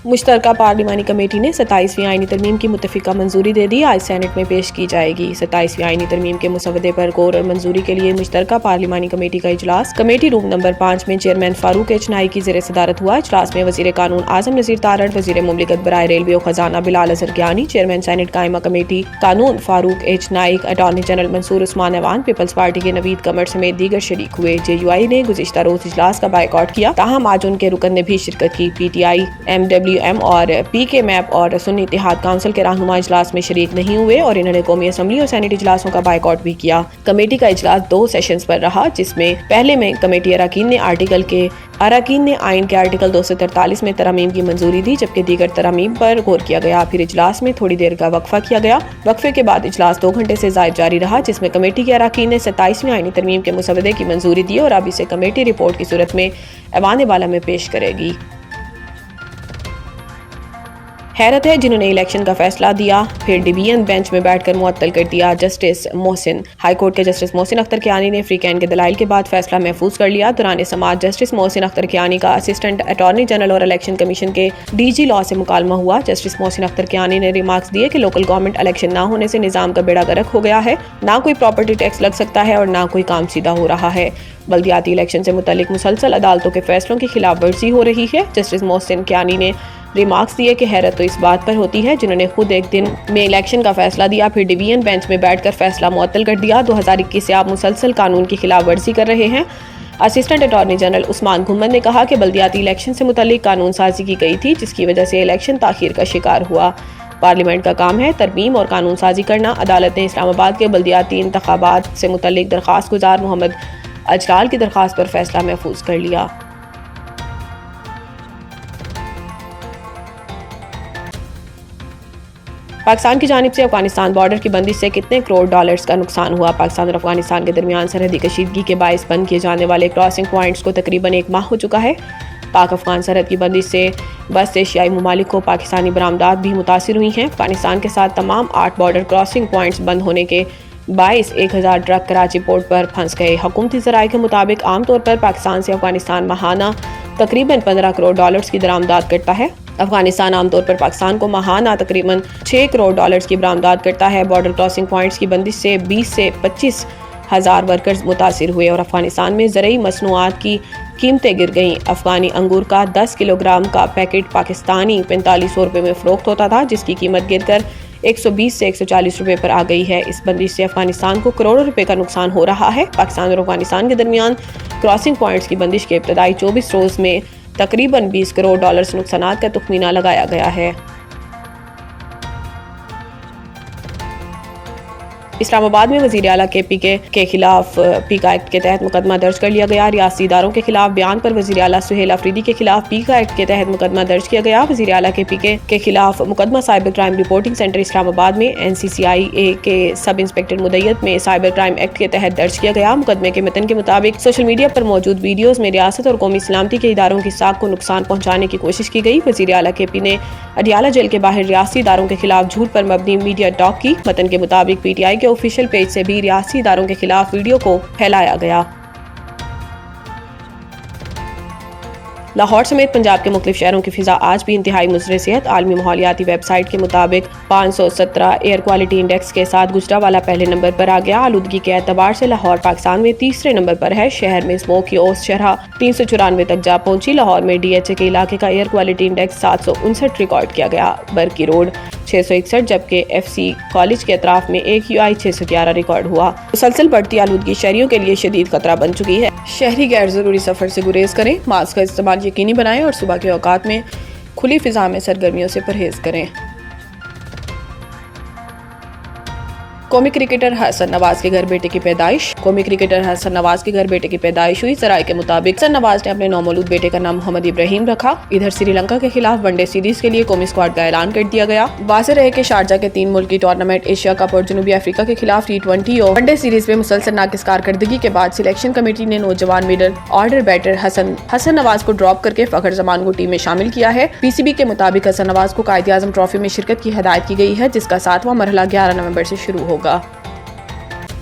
مشترکہ پارلیمانی کمیٹی نے 27ویں آئینی ترمیم کی متفقہ منظوری دے دی، آج سینٹ میں پیش کی جائے گی۔ 27ویں آئینی ترمیم کے مسودے پر غور اور منظوری کے لیے مشترکہ پارلیمانی کمیٹی کا اجلاس کمیٹی روم نمبر 5 میں چیئرمین فاروق ایچ نائک کی زیر صدارت ہوا۔ اجلاس میں وزیر قانون اعظم نذیر تارڑ، وزیر مملکت برائے ریلوے و خزانہ بلال اظہر کیانی، چیئرمین سینٹ قائمہ کمیٹی قانون فاروق ایچ نائک، اٹارنی جنرل منصور عثمان ایوان، پیپلز پارٹی کے نوید قمر سمیت دیگر شریک ہوئے۔ JUI نے گزشتہ روز اجلاس کا بائیکاٹ کیا، تاہم آج ان کے رکن نے بھی شرکت کی۔ PTI، MWM اور PK میپ اور سنی اتحاد کونسل کے رہنما اجلاس میں شریک نہیں ہوئے اور انہوں نے قومی اسمبلی اور سینٹ اجلاسوں کا بائیکاٹ بھی کیا۔ کمیٹی کا اجلاس 2 سیشنز پر رہا، جس میں پہلے میں کمیٹی اراکین نے آئین کے آرٹیکل 243 میں ترامیم کی منظوری دی، جبکہ دیگر ترامیم پر غور کیا گیا۔ پھر اجلاس میں تھوڑی دیر کا وقفہ کیا گیا۔ وقفے کے بعد اجلاس 2 گھنٹے سے زائد جاری رہا، جس میں کمیٹی کے اراکین نے 27ویں آئینی ترمیم کے مسودے کی منظوری دی اور اب اسے کمیٹی رپورٹ کی صورت میں ایوان بالا میں پیش کرے گی۔ حیرت ہے جنہوں نے الیکشن کا فیصلہ دیا پھر ڈویژن بینچ میں بیٹھ کر معطل کر دیا۔ جسٹس محسن ہائی کورٹ کے جسٹس محسن اختر کیانی نے فریقین کے دلائل کے بعد فیصلہ محفوظ کر لیا۔ دوران سماعت جسٹس محسن اختر کیانی کا اسسٹنٹ اٹارنی جنرل اور الیکشن کمیشن کے DG لاء سے مکالمہ ہوا۔ جسٹس محسن اختر کیانی نے ریمارکس دیے کہ لوکل گورنمنٹ الیکشن نہ ہونے سے نظام کا بیڑا غرق ہو گیا ہے، نہ کوئی پراپرٹی ٹیکس لگ سکتا ہے اور نہ کوئی کام سیدھا ہو رہا ہے۔ بلدیاتی الیکشن سے متعلق مسلسل عدالتوں کے فیصلوں کی خلاف ورزی ہو رہی ہے۔ جسٹس محسن کیانی نے ریمارکس دیے کہ حیرت تو اس بات پر ہوتی ہے جنہوں نے خود ایک دن میں الیکشن کا فیصلہ دیا پھر ڈویژن بینچ میں بیٹھ کر فیصلہ معطل کر دیا۔ 2021 سے آپ مسلسل قانون کی خلاف ورزی کر رہے ہیں۔ اسسٹنٹ اٹارنی جنرل عثمان گھمن نے کہا کہ بلدیاتی الیکشن سے متعلق قانون سازی کی گئی تھی، جس کی وجہ سے الیکشن تاخیر کا شکار ہوا۔ پارلیمنٹ کا کام ہے ترمیم اور قانون سازی کرنا۔ عدالت نے اسلام آباد کے بلدیاتی انتخابات سے متعلق درخواست گزار محمد اجلال کی درخواست پر فیصلہ محفوظ کر لیا۔ پاکستان کی جانب سے افغانستان بارڈر کی بندش سے کتنے کروڑ ڈالرز کا نقصان ہوا؟ پاکستان اور افغانستان کے درمیان سرحدی کشیدگی کے باعث بند کیے جانے والے کراسنگ پوائنٹس کو تقریباً 1 ماہ ہو چکا ہے۔ پاک افغان سرحد کی بندش سے وسط ایشیائی ممالک کو پاکستانی برآمدات بھی متاثر ہوئی ہیں۔ افغانستان کے ساتھ تمام 8 بارڈر کراسنگ پوائنٹس بند ہونے کے باعث 1000 ٹرک کراچی پورٹ پر پھنس گئے۔ حکومتی ذرائع کے مطابق عام طور پر پاکستان سے افغانستان ماہانہ تقریباً 15 کروڑ ڈالرز کی درآمدات کرتا ہے۔ افغانستان عام طور پر پاکستان کو ماہانہ تقریباً 6 کروڑ ڈالرز کی برآمدات کرتا ہے۔ بارڈر کراسنگ پوائنٹس کی بندش سے 20 سے 25 ہزار ورکرز متاثر ہوئے اور افغانستان میں زرعی مصنوعات کی قیمتیں گر گئیں۔ افغانی انگور کا 10 کلو گرام کا پیکٹ پاکستانی 4500 روپے میں فروخت ہوتا تھا، جس کی قیمت گر کر 120 سے 140 روپے پر آ گئی ہے۔ اس بندش سے افغانستان کو کروڑوں روپے کا نقصان ہو رہا ہے۔ پاکستان اور افغانستان کے درمیان کراسنگ پوائنٹس کی بندش کے ابتدائی 24 روز میں تقریباً 20 کروڑ ڈالرز نقصانات کا تخمینہ لگایا گیا ہے۔ اسلام آباد میں وزیر اعلیٰ KPK کے خلاف پیکا ایکٹ کے تحت مقدمہ درج کر لیا گیا۔ ریاستی اداروں کے خلاف بیان پر وزیر اعلیٰ سہیل آفریدی کے خلاف پیکا ایکٹ کے تحت مقدمہ درج کیا گیا۔ وزیر اعلیٰ KPK کے خلاف مقدمہ سائبر کرائم رپورٹنگ سینٹر اسلام آباد میں NCCIA کے سب انسپکٹر مدیت میں سائبر کرائم ایکٹ کے تحت درج کیا گیا۔ مقدمے کے متن کے مطابق سوشل میڈیا پر موجود ویڈیوز میں ریاست اور قومی سلامتی کے اداروں کی ساکھ کو نقصان پہنچانے کی کوشش کی گئی۔ وزیر اعلیٰ KP نے اڈیالہ جیل کے باہر ریاستی اداروں کے خلاف جھوٹ پر مبنی میڈیا ٹاک کی۔ متن کے مطابق PTI کے آفیشیل پیج سے بھی ریاستی اداروں کے خلاف ویڈیو کو پھیلایا گیا۔ لاہور سمیت پنجاب کے مختلف شہروں کی فضا آج بھی انتہائی مضر صحت۔ عالمی ماحولیاتی ویب سائٹ کے مطابق 517 ایئر کوالٹی انڈیکس کے ساتھ گجرانوالہ پہلے نمبر پر آ گیا۔ آلودگی کے اعتبار سے لاہور پاکستان میں تیسرے نمبر پر ہے۔ شہر میں اسموگ کی اوسط شرح 394 تک جا پہنچی۔ لاہور میں DHA کے علاقے کا ایئر کوالٹی انڈیکس 759 ریکارڈ کیا گیا۔ برکی روڈ 661 جبکہ FC کالج کے اطراف میں AQI 611 ریکارڈ ہوا۔ مسلسل بڑھتی آلودگی شہریوں کے لیے شدید خطرہ بن چکی ہے۔ شہری غیر ضروری سفر سے گریز کریں، ماسک کا استعمال یقینی بنائیں اور صبح کے اوقات میں کھلی فضا میں سرگرمیوں سے پرہیز کریں۔ قومی کرکٹر حسن نواز کے گھر بیٹے کی پیدائش۔ قومی کرکٹر حسن نواز کے گھر بیٹے کی پیدائش ہوئی۔ ذرائع کے مطابق حسن نواز نے اپنے نومولود بیٹے کا نام محمد ابراہیم رکھا۔ ادھر سری لنکا کے خلاف ون ڈے سیریز کے لیے قومی اسکواڈ کا اعلان کر دیا گیا۔ واضح رہے کہ شارجہ کے 3 ملکی ٹورنامنٹ ایشیا کپ اور جنوبی افریقہ کے خلاف T20 اور ون ڈے سیریز میں مسلسل ناقص کارکردگی کے بعد سلیکشن کمیٹی نے نوجوان middle order better Hasan Nawaz کو ڈراپ کر کے فخر زمان کو ٹیم میں شامل کیا ہے۔ PCB کے مطابق حسن نواز کو قائد اعظم ٹرافی میں شرکت کی ہدایت کی گئی ہے، جس کا 7واں مرحلہ 11 نومبر سے شروع ہوگا۔